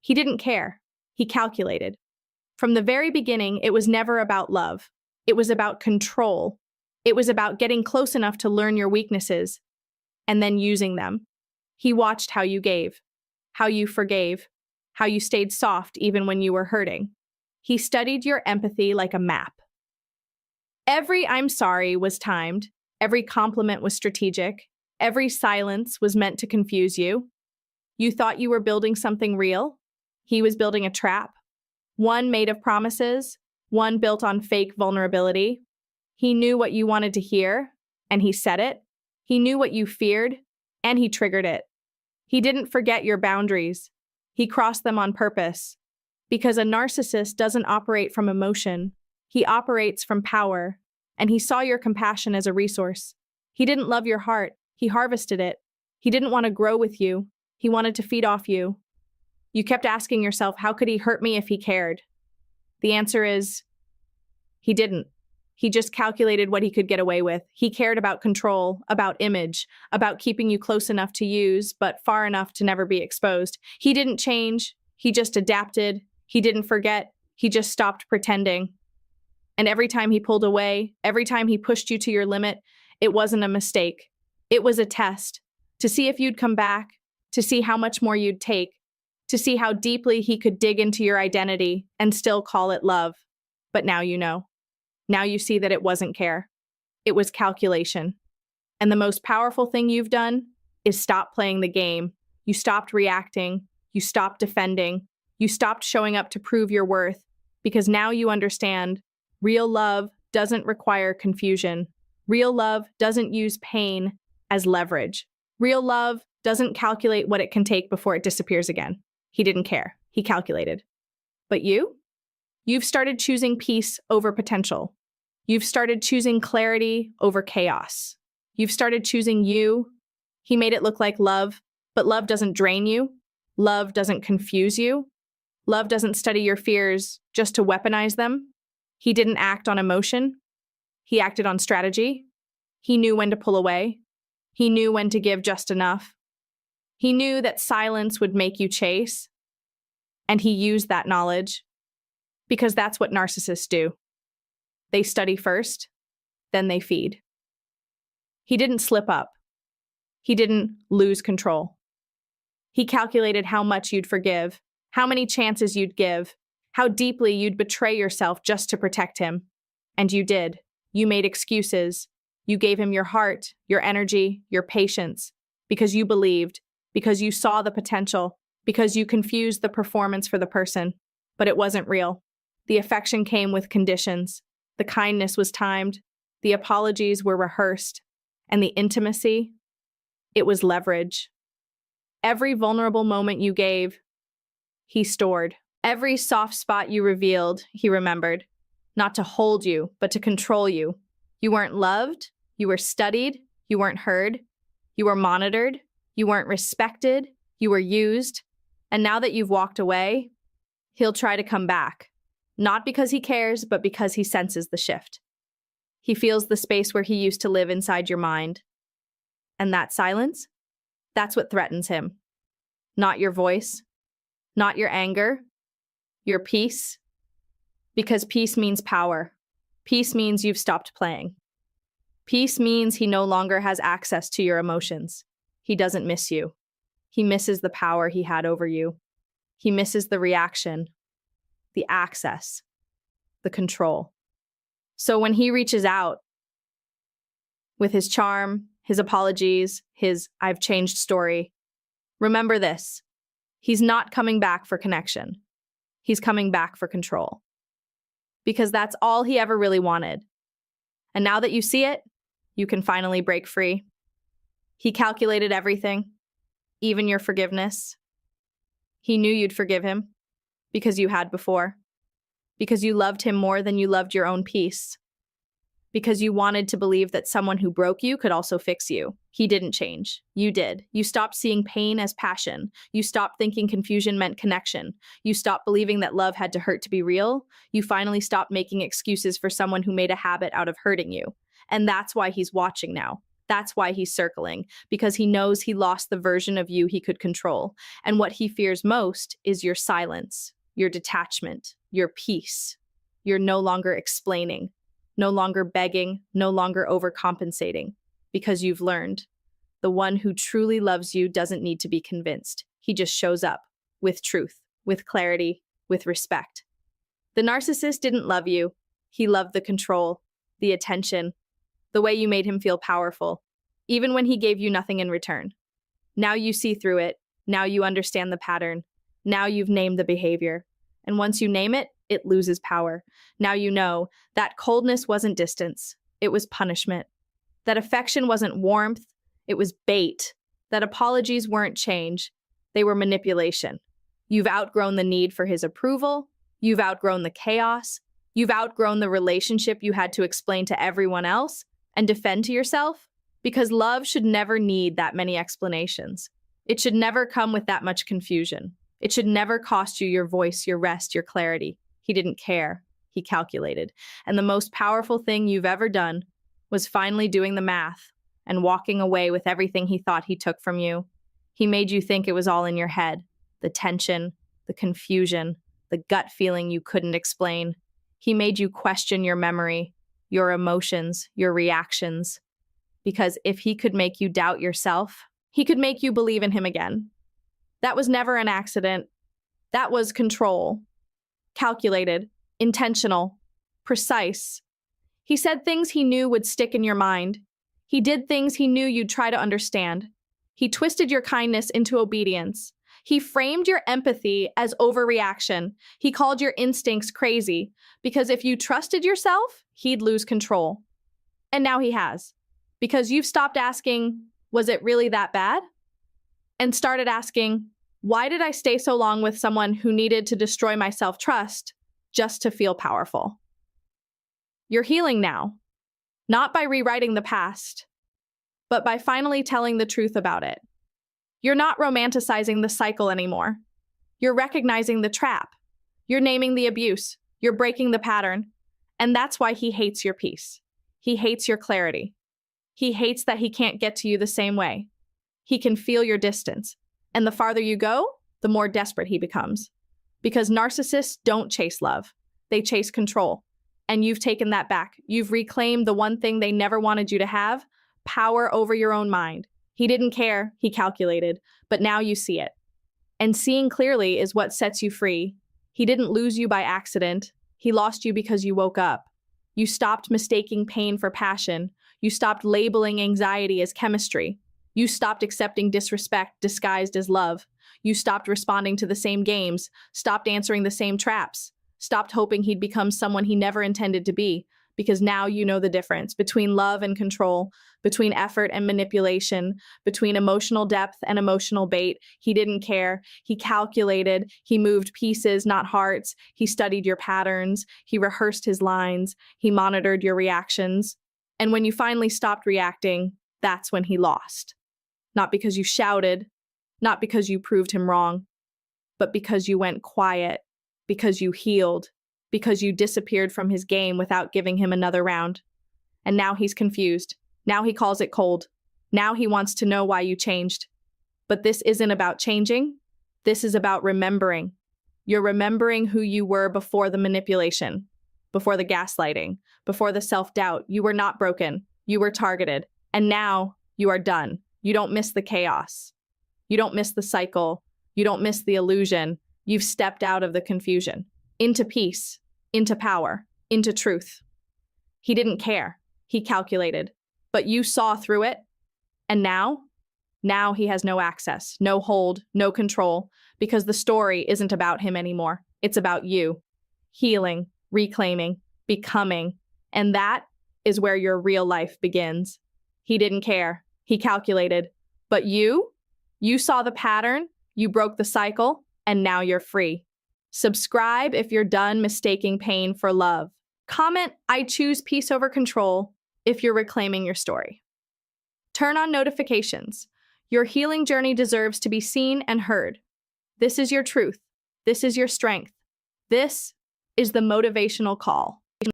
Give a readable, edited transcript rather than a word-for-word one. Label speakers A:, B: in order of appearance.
A: He didn't care. He calculated. From the very beginning, it was never about love. It was about control. It was about getting close enough to learn your weaknesses and then using them. He watched how you gave, how you forgave, how you stayed soft even when you were hurting. He studied your empathy like a map. Every "I'm sorry" was timed. Every compliment was strategic. Every silence was meant to confuse you. You thought you were building something real. He was building a trap. One made of promises, one built on fake vulnerability. He knew what you wanted to hear, and he said it. He knew what you feared, and he triggered it. He didn't forget your boundaries. He crossed them on purpose. Because a narcissist doesn't operate from emotion. He operates from power, and he saw your compassion as a resource. He didn't love your heart. He harvested it. He didn't want to grow with you. He wanted to feed off you. You kept asking yourself, how could he hurt me if he cared? The answer is, he didn't. He just calculated what he could get away with. He cared about control, about image, about keeping you close enough to use, but far enough to never be exposed. He didn't change. He just adapted. He didn't forget. He just stopped pretending. And every time he pulled away, every time he pushed you to your limit, it wasn't a mistake. It was a test to see if you'd come back, to see how much more you'd take, to see how deeply he could dig into your identity and still call it love. But now you know. Now you see that it wasn't care. It was calculation. And the most powerful thing you've done is stop playing the game. You stopped reacting. You stopped defending. You stopped showing up to prove your worth, because now you understand real love doesn't require confusion. Real love doesn't use pain as leverage. Real love doesn't calculate what it can take before it disappears again. He didn't care. He calculated. But you? You've started choosing peace over potential. You've started choosing clarity over chaos. You've started choosing you. He made it look like love, but love doesn't drain you. Love doesn't confuse you. Love doesn't study your fears just to weaponize them. He didn't act on emotion. He acted on strategy. He knew when to pull away. He knew when to give just enough. He knew that silence would make you chase. And he used that knowledge. Because that's what narcissists do. They study first, then they feed. He didn't slip up. He didn't lose control. He calculated how much you'd forgive, how many chances you'd give, how deeply you'd betray yourself just to protect him. And you did. You made excuses. You gave him your heart, your energy, your patience, because you believed, because you saw the potential, because you confused the performance for the person. But it wasn't real. The affection came with conditions. The kindness was timed. The apologies were rehearsed. And the intimacy, it was leverage. Every vulnerable moment you gave, he stored. Every soft spot you revealed, he remembered. Not to hold you, but to control you. You weren't loved. You were studied. You weren't heard. You were monitored. You weren't respected. You were used. And now that you've walked away, he'll try to come back. Not because he cares, but because he senses the shift. He feels the space where he used to live inside your mind. And that silence, that's what threatens him. Not your voice, not your anger, your peace. Because peace means power. Peace means you've stopped playing. Peace means he no longer has access to your emotions. He doesn't miss you. He misses the power he had over you. He misses the reaction, the access, the control. So when he reaches out with his charm, his apologies, his "I've changed" story, remember this: he's not coming back for connection. He's coming back for control. Because that's all he ever really wanted. And now that you see it, you can finally break free. He calculated everything, even your forgiveness. He knew you'd forgive him. Because you had before. Because you loved him more than you loved your own peace. Because you wanted to believe that someone who broke you could also fix you. He didn't change. You did. You stopped seeing pain as passion. You stopped thinking confusion meant connection. You stopped believing that love had to hurt to be real. You finally stopped making excuses for someone who made a habit out of hurting you. And that's why he's watching now. That's why he's circling, because he knows he lost the version of you he could control. And what he fears most is your silence, your detachment, your peace. You're no longer explaining, no longer begging, no longer overcompensating, because you've learned. The one who truly loves you doesn't need to be convinced. He just shows up with truth, with clarity, with respect. The narcissist didn't love you. He loved the control, the attention, the way you made him feel powerful, even when he gave you nothing in return. Now you see through it. Now you understand the pattern. Now you've named the behavior. And once you name it, it loses power. Now you know that coldness wasn't distance. It was punishment. That affection wasn't warmth. It was bait. That apologies weren't change. They were manipulation. You've outgrown the need for his approval. You've outgrown the chaos. You've outgrown the relationship you had to explain to everyone else and defend to yourself, because love should never need that many explanations. It should never come with that much confusion. It should never cost you your voice, your rest, your clarity. He didn't care. He calculated. And the most powerful thing you've ever done was finally doing the math and walking away with everything he thought he took from you. He made you think it was all in your head, the tension, the confusion, the gut feeling you couldn't explain. He made you question your memory, your emotions, your reactions. Because if he could make you doubt yourself, he could make you believe in him again. That was never an accident. That was control. Calculated, intentional, precise. He said things he knew would stick in your mind. He did things he knew you'd try to understand. He twisted your kindness into obedience. He framed your empathy as overreaction. He called your instincts crazy, because if you trusted yourself, he'd lose control. And now he has, because you've stopped asking, was it really that bad? And started asking, why did I stay so long with someone who needed to destroy my self-trust just to feel powerful? You're healing now, not by rewriting the past, but by finally telling the truth about it. You're not romanticizing the cycle anymore. You're recognizing the trap. You're naming the abuse. You're breaking the pattern. And that's why he hates your peace. He hates your clarity. He hates that he can't get to you the same way. He can feel your distance. And the farther you go, the more desperate he becomes. Because narcissists don't chase love. They chase control. And you've taken that back. You've reclaimed the one thing they never wanted you to have, power over your own mind. He didn't care, he calculated, but now you see it. And seeing clearly is what sets you free. He didn't lose you by accident. He lost you because you woke up. You stopped mistaking pain for passion. You stopped labeling anxiety as chemistry. You stopped accepting disrespect disguised as love. You stopped responding to the same games, stopped answering the same traps, stopped hoping he'd become someone he never intended to be, because now you know the difference between love and control, between effort and manipulation, between emotional depth and emotional bait. He didn't care. He calculated. He moved pieces, not hearts. He studied your patterns. He rehearsed his lines. He monitored your reactions. And when you finally stopped reacting, that's when he lost. Not because you shouted, not because you proved him wrong, but because you went quiet, because you healed, because you disappeared from his game without giving him another round. And now he's confused. Now he calls it cold. Now he wants to know why you changed. But this isn't about changing. This is about remembering. You're remembering who you were before the manipulation, before the gaslighting, before the self-doubt. You were not broken. You were targeted. And now you are done. You don't miss the chaos. You don't miss the cycle. You don't miss the illusion. You've stepped out of the confusion, into peace, into power, into truth. He didn't care. He calculated. But you saw through it. And now he has no access, no hold, no control, because the story isn't about him anymore. It's about you. Healing, reclaiming, becoming. And that is where your real life begins. He didn't care. He calculated. But you saw the pattern, you broke the cycle, and now you're free. Subscribe if you're done mistaking pain for love. Comment, I choose peace over control, if you're reclaiming your story. Turn on notifications. Your healing journey deserves to be seen and heard. This is your truth. This is your strength. This is the motivational call.